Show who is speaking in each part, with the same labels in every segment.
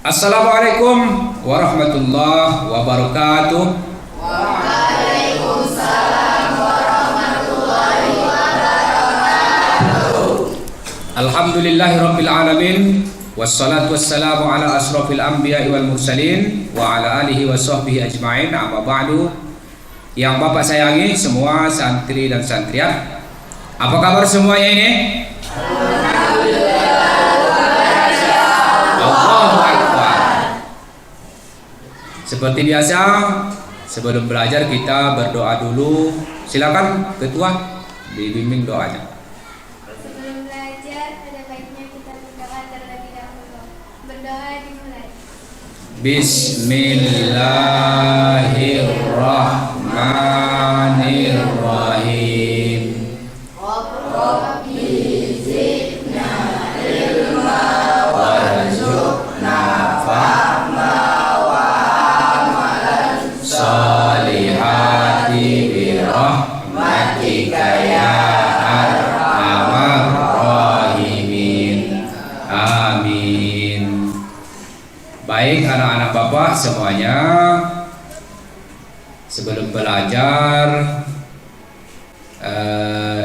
Speaker 1: Assalamualaikum warahmatullahi wabarakatuh.
Speaker 2: Waalaikumsalam warahmatullahi wabarakatuh.
Speaker 1: Alhamdulillahirabbil alamin. Wassalatu wassalamu ala asrofil anbiya'i wal mursalin wa ala alihi wa sahbihi ajma'in. Amma ba'du. Yang Bapak sayangi semua santri dan santriat, apa kabar semuanya ini? Allahu Akbar. Seperti biasa, sebelum belajar kita berdoa dulu. Silakan ketua dibimbing doanya.
Speaker 3: Sebelum belajar, ada baiknya kita berdoa terlebih dahulu. Berdoa dimulai.
Speaker 1: Bismillahirrahmanirrahim.
Speaker 2: Rabbi zidna ilma warzuqna fahma wa amalan
Speaker 1: Salihati birahmatika ya arhamar rahimin. Amin. Baik anak-anak Bapak semuanya, sebelum belajar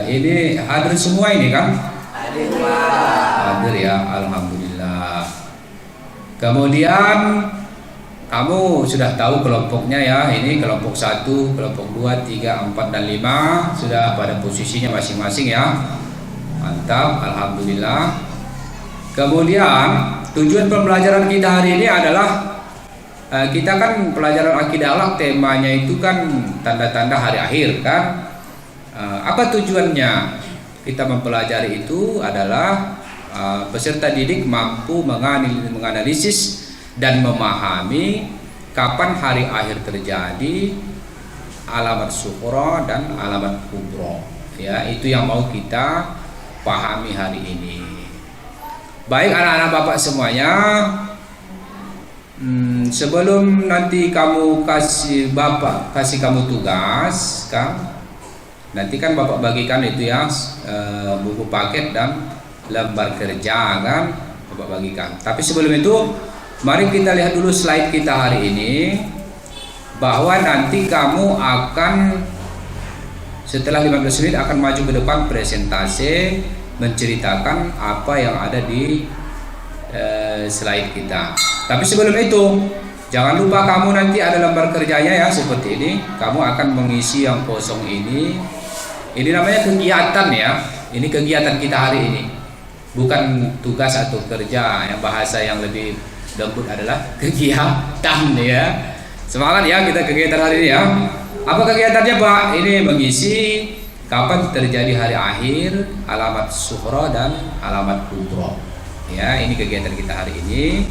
Speaker 1: ini hadir semua ini kan? Hadir ya, alhamdulillah. Kemudian kamu sudah tahu kelompoknya ya. Ini kelompok 1, kelompok 2, 3, 4 dan 5 sudah pada posisinya masing-masing ya. Mantap, alhamdulillah. Kemudian tujuan pembelajaran kita hari ini adalah kita kan pelajaran akidah akhlak, temanya itu kan tanda-tanda hari akhir kan. Apa tujuannya kita mempelajari itu adalah peserta didik mampu menganalisis dan memahami kapan hari akhir terjadi, alamat sughra dan alamat kubra. Ya, itu yang mau kita pahami hari ini. Baik anak-anak Bapak semuanya, sebelum nanti kamu Bapak kasih kamu tugas kan, nanti kan Bapak bagikan itu ya, buku paket dan lembar kerja kan Bapak bagikan. Tapi sebelum itu mari kita lihat dulu slide kita hari ini, bahwa nanti kamu akan setelah 15 menit akan maju ke depan presentasi menceritakan apa yang ada di slide kita. Tapi sebelum itu jangan lupa kamu nanti ada lembar kerjanya ya, seperti ini. Kamu akan mengisi yang kosong ini. Ini namanya kegiatan ya. Ini kegiatan kita hari ini, bukan tugas atau kerja. Yang bahasa yang lebih lembut adalah kegiatan ya. Semangat ya kita kegiatan hari ini ya. Apa kegiatannya Pak? Ini mengisi kapan terjadi hari akhir, alamat sughra dan alamat kubra. Ya, ini kegiatan kita hari ini.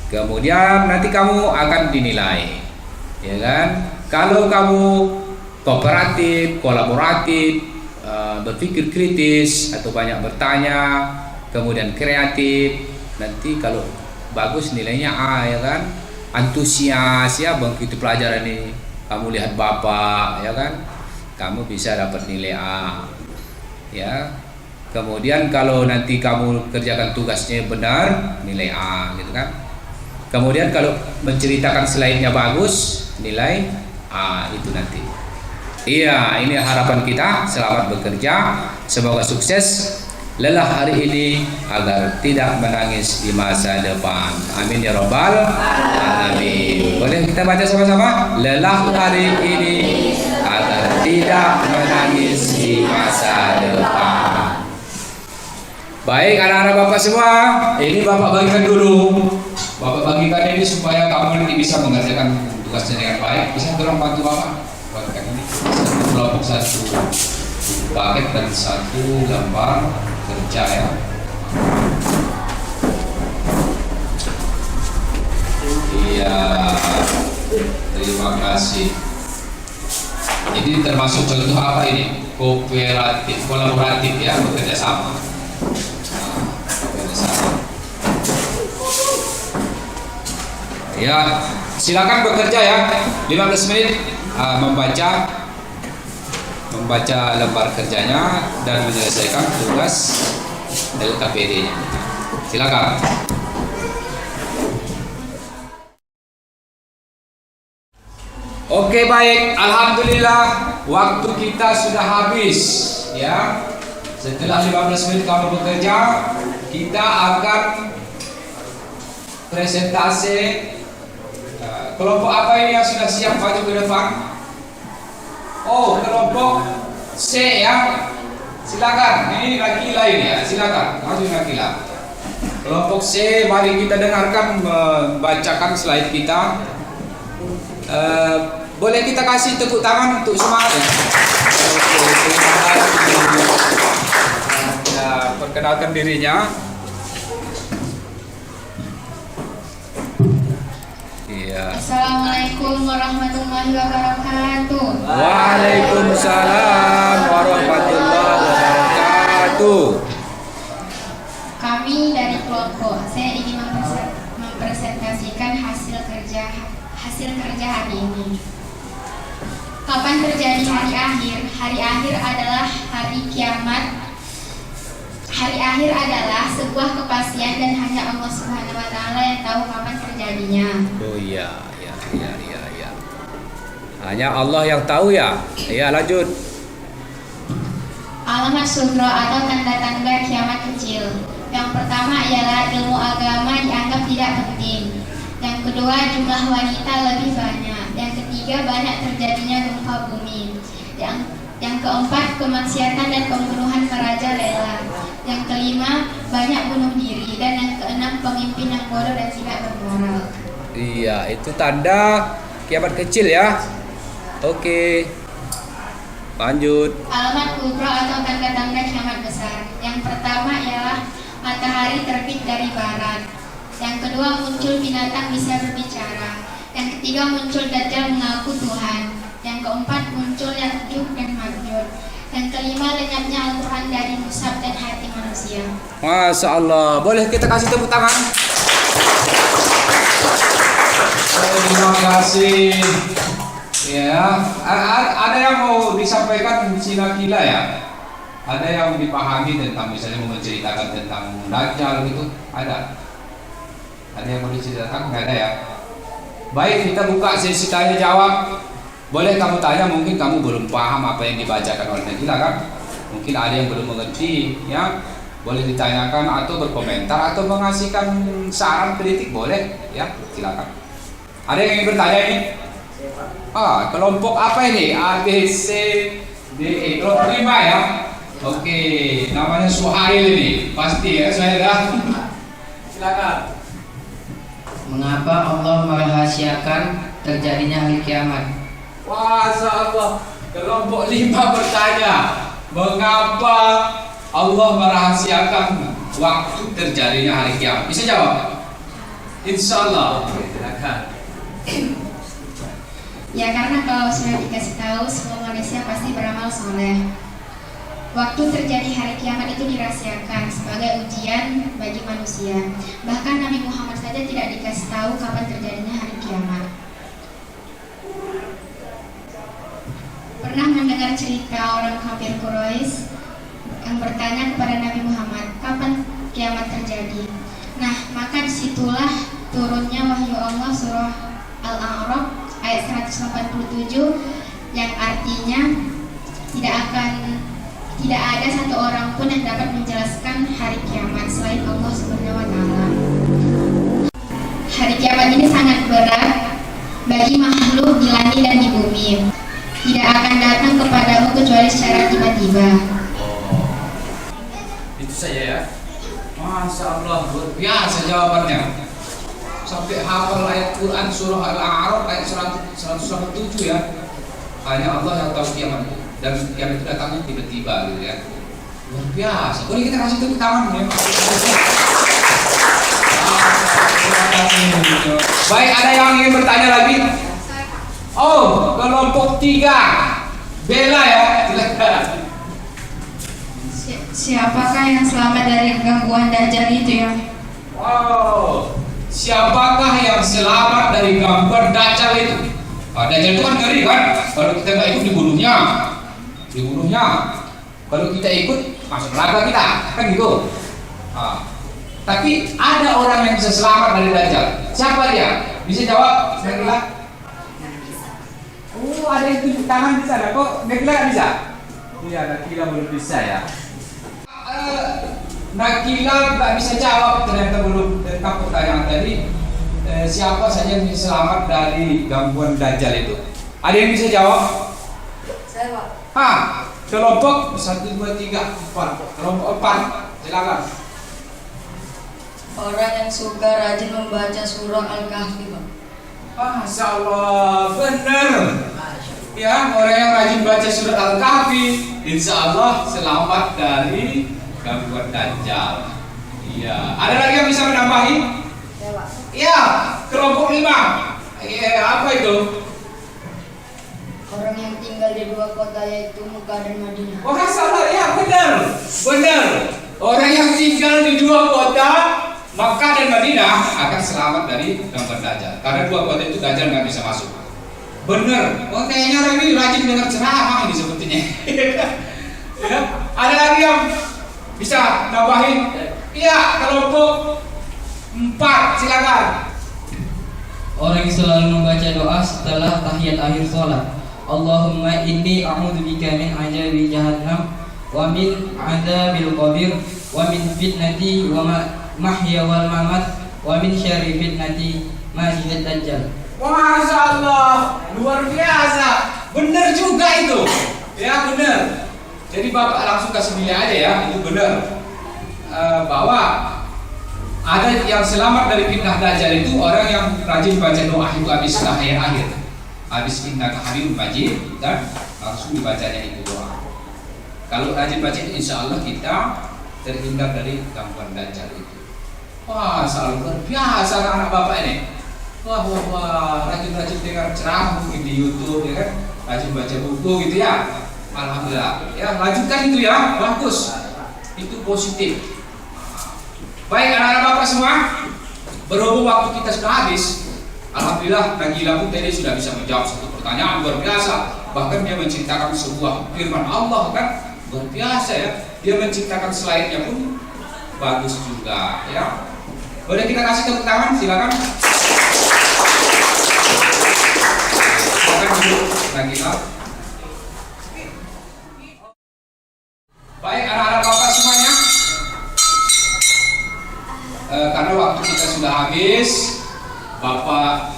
Speaker 1: Kemudian nanti kamu akan dinilai, ya kan? Kalau kamu kooperatif, kolaboratif, berpikir kritis atau banyak bertanya, kemudian kreatif, nanti kalau bagus nilainya A ya kan? Antusias ya, begitu pelajaran ini. Kamu lihat Bapak ya kan? Kamu bisa dapat nilai A. Ya. Kemudian kalau nanti kamu kerjakan tugasnya benar, nilai A gitu kan. Kemudian kalau menceritakan slide-nya bagus, nilai A itu nanti. Iya, ini harapan kita. Selamat bekerja, semoga sukses. Lelah hari ini agar tidak menangis di masa depan. Amin ya rabbal alamin. Boleh kita baca sama-sama? Lelah hari ini agar tidak menangis di masa depan. Baik anak-anak Bapak semua, ini Bapak bagikan dulu. Bapak bagikan ini supaya kamu nanti bisa mengerjakan tugasnya dengan baik. Bisa tolong bantu Bapak bagikan ini. Kelompok 1 paket dan 1 gambar kerja ya. Iya, terima kasih. Ini termasuk contoh apa ini? Kooperatif, kolaboratif ya, bekerja sama. Ya, silakan bekerja ya. 15 menit membaca lembar kerjanya dan menyelesaikan tugas LKPD-nya. Silakan. Oke, baik, alhamdulillah waktu kita sudah habis ya. Setelah 15 menit kamu bekerja, kita akan presentasi kelompok apa ini yang sudah siap maju ke depan? Oh, kelompok C ya. Silakan, ini laki lain ya. Silakan, maju laki lah. Kelompok C, mari kita dengarkan membacakan slide kita. Boleh kita kasih tepuk tangan untuk semangat ya? Ya, perkenalkan dirinya. Iya.
Speaker 3: Assalamualaikum warahmatullahi wabarakatuh.
Speaker 1: Waalaikumsalam warahmatullahi wabarakatuh.
Speaker 3: Kami dari kelompok C ingin mempresentasikan hasil kerja hari ini. Kapan terjadi hari akhir? Hari akhir adalah hari kiamat. Hari akhir adalah sebuah kepastian dan hanya Allah Subhanahu wa taala yang tahu kapan terjadinya.
Speaker 1: Oh iya. Hanya Allah yang tahu ya. Ya, lanjut.
Speaker 3: Alamat sugro atau tanda-tanda kiamat kecil. Yang pertama ialah ilmu agama dianggap tidak penting. Yang kedua, jumlah wanita lebih banyak. Yang ketiga, banyak terjadinya gempa bumi. Yang keempat, kemaksiatan dan pembunuhan merajalela. Yang kelima, banyak bunuh diri. Dan yang keenam, pemimpin yang bodoh dan tidak bermoral.
Speaker 1: Iya, itu tanda kiamat kecil ya. Oke. Lanjut.
Speaker 3: Alamat kubro atau tanda-tanda kiamat besar. Yang pertama ialah matahari terbit dari barat. Yang kedua, muncul binatang bisa berbicara. Yang ketiga, muncul Dajjal mengaku Tuhan. Yang keempat, muncul Ya'juj dan Ma'juj. Yang kelima, lenyapnya Al-Quran dari mushaf dan hati manusia.
Speaker 1: Masya Allah. Boleh kita kasih tepuk tangan? Terima kasih. Ya, ada yang mau disampaikan sinakila ya? Ada yang dipahami tentang misalnya mau menceritakan tentang Dajjal gitu? Ada? Ada yang mau diceritakan? Nggak ada ya? Baik, kita buka sesi tanya jawab. Boleh kamu tanya, mungkin kamu belum paham apa yang dibacakan oleh Nagila kan? Mungkin ada yang belum mengerti ya. Boleh ditanyakan atau berkomentar atau mengasihkan saran kritik, boleh ya, silakan. Ada yang ingin bertanya ini? Kelompok apa ini? A, B, C, D, E. Kelompok 5 ya? Oke, namanya Suhail ini. Pasti ya, Suhail ya? Silakan.
Speaker 2: Mengapa Allah merahasiakan terjadinya hari kiamat?
Speaker 1: Masya Allah. Kelompok 5 bertanya, mengapa Allah merahasiakan waktu terjadinya hari kiamat? Bisa jawab? Insya Allah. Silakan.
Speaker 3: Ya, karena kalau sudah dikasih tahu, semua manusia pasti beramal soleh. Waktu terjadi hari kiamat itu dirahasiakan sebagai ujian bagi manusia. Bahkan Nabi Muhammad saja tidak dikasih tahu kapan terjadinya hari kiamat. Pernah mendengar cerita orang kafir Quraisy yang bertanya kepada Nabi Muhammad, kapan kiamat terjadi? Nah, maka disitulah turunnya wahyu Allah surah Al-A'raf ayat 187 yang artinya tidak ada satu orang pun yang dapat menjelaskan hari kiamat selain Allah Subhanahu wa taala. Hari kiamat ini sangat berat bagi makhluk di langit dan di bumi. Tidak akan datang kepadamu kecuali secara tiba-tiba.
Speaker 1: Itu saja ya. Masya Allah, luar biasa jawabannya. Sampai hafal ayat Quran surah Al-A'raf ayat 187 ya. Hanya Allah yang tahu kiamat itu. Dan kiamat itu datangnya tiba-tiba gitu ya. Luar biasa. Boleh kita kasih tepuk tangan ya. Baik, ada yang ingin bertanya lagi? Oh, kelompok 3 Bella ya. Silakan.
Speaker 3: Siapakah yang selamat dari gangguan Dajjal itu ya?
Speaker 1: Wow. Siapakah yang selamat dari gangguan Dajjal itu? Dajjal itu kan ngeri kan? Kalau kita nggak ikut dibunuhnya. Kalau kita ikut masuk neraka kita, kan gitu. Tapi ada orang yang bisa selamat dari Dajjal. Siapa dia? Bisa jawab? Bismillah. itu ada yang tunjuk tangan di sana. Kok Nakila nggak bisa? Iya, Nakila belum bisa ya. Nakila nggak bisa jawab ternyata belum tentang pertanyaan tadi. Siapa saja yang bisa selamat dari gangguan dajjal itu? Ada yang bisa jawab?
Speaker 4: Saya Pak.
Speaker 1: Kelompok 1, 2, 3, 4. Kelompok 4, silakan.
Speaker 4: Orang yang suka rajin membaca surah Al-Kahfi, Pak.
Speaker 1: Masya Allah, benar. Ya, orang yang rajin baca surat Al-Kahfi, insya Allah selamat dari gangguan dajjal. Iya. Ada lagi yang bisa menambahi?
Speaker 4: Saya Pak.
Speaker 1: Iya, kelompok 5. Apa itu?
Speaker 4: Orang yang tinggal di 2 kota yaitu Mekah dan Madinah.
Speaker 1: Wah, salah ya, benar. Benar. Orang yang tinggal di 2 kota, Makkah dan Madinah, akan selamat dari gangguan dajjal. Karena 2 kota itu dajjal nggak bisa masuk. Benar. Oh, kayaknya orang ini rajin dengar ceramah ini sebetulnya. Ya. Ada lagi yang bisa nambahin? Iya, kelompok 4, silakan.
Speaker 2: Orang yang selalu membaca doa setelah tahiyat akhir sholat. Allahumma inni a'udzubika min azabi jahannam wa min adzabil qabr wa min fitnati wa mahya wal mamat wa min syarri fitnati masiihid dajjal.
Speaker 1: Masya Allah, luar biasa. Benar juga itu. Ya, benar. Jadi Bapak langsung kasih nilai aja ya, itu benar. Bahwa ada yang selamat dari fitnah dajjal itu orang yang rajin baca doa itu habis tahiyat akhir. Habis innaka hamidun majid dan langsung dibacanya itu doa. Kalau rajin baca itu insya Allah kita terhindar dari gangguan dajjal itu. Wah, selalu luar biasa anak Bapak ini. Wah, rajin-rajin dengar ceramah mungkin di YouTube ya kan. Rajin baca buku gitu ya. Alhamdulillah. Ya, lanjutkan itu ya. Bagus. Itu positif. Baik anak-anak Bapak semua, berhubung waktu kita sudah habis, alhamdulillah Nakila pun tadi sudah bisa menjawab satu pertanyaan luar biasa. Bahkan dia menceritakan sebuah firman Allah kan luar biasa ya. Dia menceritakan selainnya pun bagus juga ya. Boleh kita kasih tepuk tangan, silakan. Silakan duduk Nakila. Baik anak-anak Bapak semuanya. Karena waktu kita sudah habis, Bapak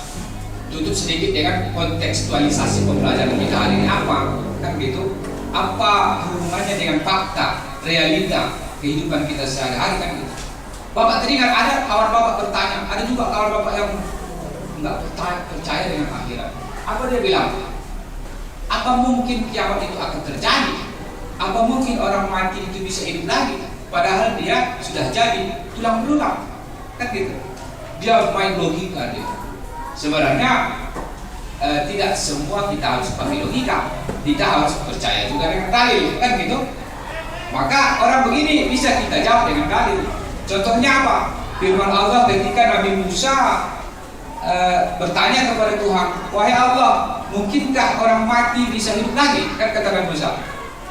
Speaker 1: tutup sedikit dengan kontekstualisasi pembelajaran kita hari ini apa, kan gitu? Apa hubungannya dengan fakta, realita kehidupan kita sehari-hari kan gitu? Bapak teringat ada kawan Bapak bertanya, ada juga kawan Bapak yang nggak percaya dengan akhirat. Apa dia bilang? Apa mungkin kiamat itu akan terjadi? Apa mungkin orang mati itu bisa hidup lagi? Padahal dia sudah jadi tulang belulang, kan gitu. Dia main logika dia. Sebenarnya tidak semua kita harus pakai logika. Kita harus percaya juga dengan dalil, kan gitu. Maka orang begini bisa kita jawab dengan dalil. Contohnya apa? Firman Allah ketika Nabi Musa bertanya kepada Tuhan, wahai Allah, mungkinkah orang mati bisa hidup lagi? Kan kata Nabi Musa.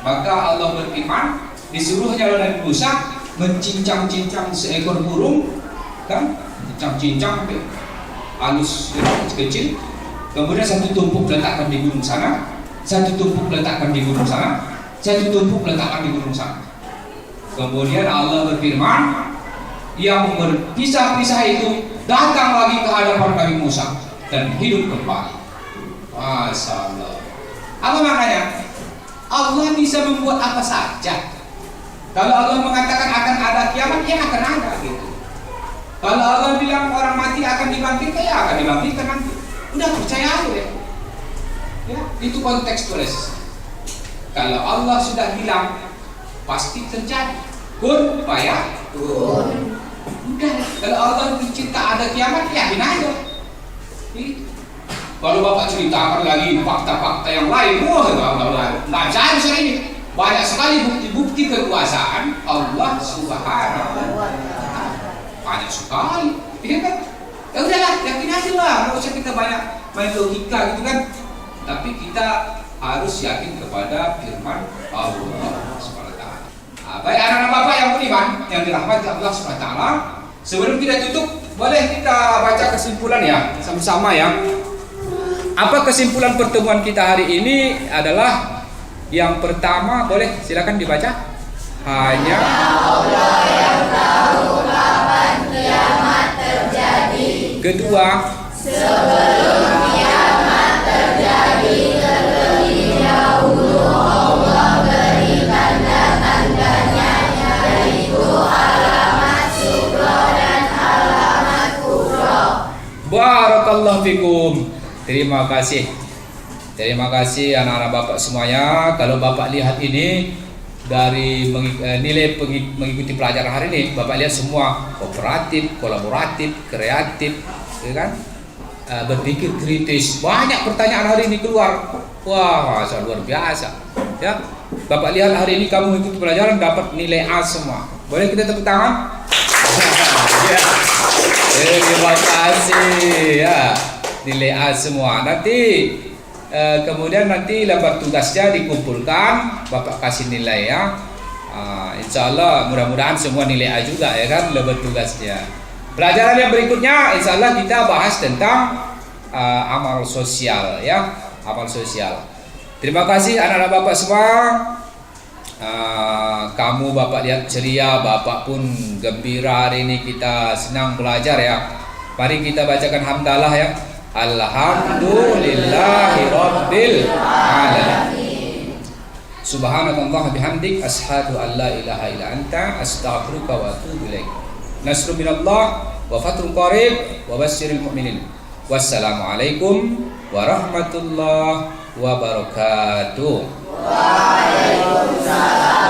Speaker 1: Maka Allah berfirman, disuruhnya oleh Nabi Musa mencincang-cincang seekor burung, kan? Cincang-cincang halus kecil. Kemudian satu tumpuk letakkan di gunung sana, satu tumpuk letakkan di gunung sana, satu tumpuk letakkan di gunung sana. Kemudian Allah berfirman, yang berpisah-pisah itu datang lagi ke hadapan Nabi Musa dan hidup kembali. Masya Allah. Apa maknanya? Allah bisa membuat apa saja. Kalau Allah mengatakan akan ada kiamat, ya akan ada gitu. Kalau Allah bilang orang mati akan dibangkitkan, ya akan dibangkitkan nanti. Udah percaya aja ya. Ya, itu kontekstualis. Kalau Allah sudah bilang pasti terjadi. Kun fayakun. Udah. Kalau Allah mencipta ada kiamat, yakin aja. Gitu. Kalau Bapak ceritakan lagi fakta-fakta yang lain, wah nggak bisa habis ini. Banyak sekali bukti-bukti kekuasaan Allah Subhanahu wa Ta'ala. Banyak sekali, ya kan? Ya udahlah, yakin aja lah. Nggak usah kita banyak main logika gitu kan. Tapi kita harus yakin kepada firman Allah Subhanahu wa Ta'ala. Baik anak-anak Bapak yang beriman, yang dirahmati Allah Subhanahu wa Ta'ala. Sebelum kita tutup, boleh kita baca kesimpulan ya, sama-sama ya. Apa kesimpulan pertemuan kita hari ini adalah yang pertama, boleh silakan dibaca. Hanya Allah yang tahu kapan kiamat terjadi. Kedua, sebelum kiamat terjadi terlebih dahulu Allah beri tanda-tandanya, yaitu alamat sugro dan alamat kubro. Barakallahu fikum. Terima kasih anak-anak Bapak semuanya. Kalau Bapak lihat ini dari nilai mengikuti pelajaran hari ini, Bapak lihat semua kooperatif, kolaboratif, kreatif, ya kan? Berpikir kritis. Banyak pertanyaan hari ini keluar. Wah, luar biasa. Ya, Bapak lihat hari ini kamu mengikuti pelajaran dapat nilai A semua. Boleh kita tepuk tangan? Ya. Terima kasih ya. Nilai A semua. Nanti kemudian nanti lembar tugasnya dikumpulkan, Bapak kasih nilai ya. Insya Allah mudah-mudahan semua nilai A juga ya kan lembar tugasnya. Pelajaran yang berikutnya Insya Allah kita bahas tentang amal sosial ya, amal sosial. Terima kasih anak-anak Bapak semua. Kamu Bapak lihat ceria, Bapak pun gembira hari ini, kita senang belajar ya. Mari kita bacakan hamdalah ya. Alhamdulillahi Rabbil Alamin. Subhanallah bihamdik, asyhadu an la ilaha illa anta, astaghfiruka wa atubu ilaik. Nasrun minallah wa fathun qarib wa basyiril mu'minin. Wassalamualaikum warahmatullahi wabarakatuh. Waalaikumsalam.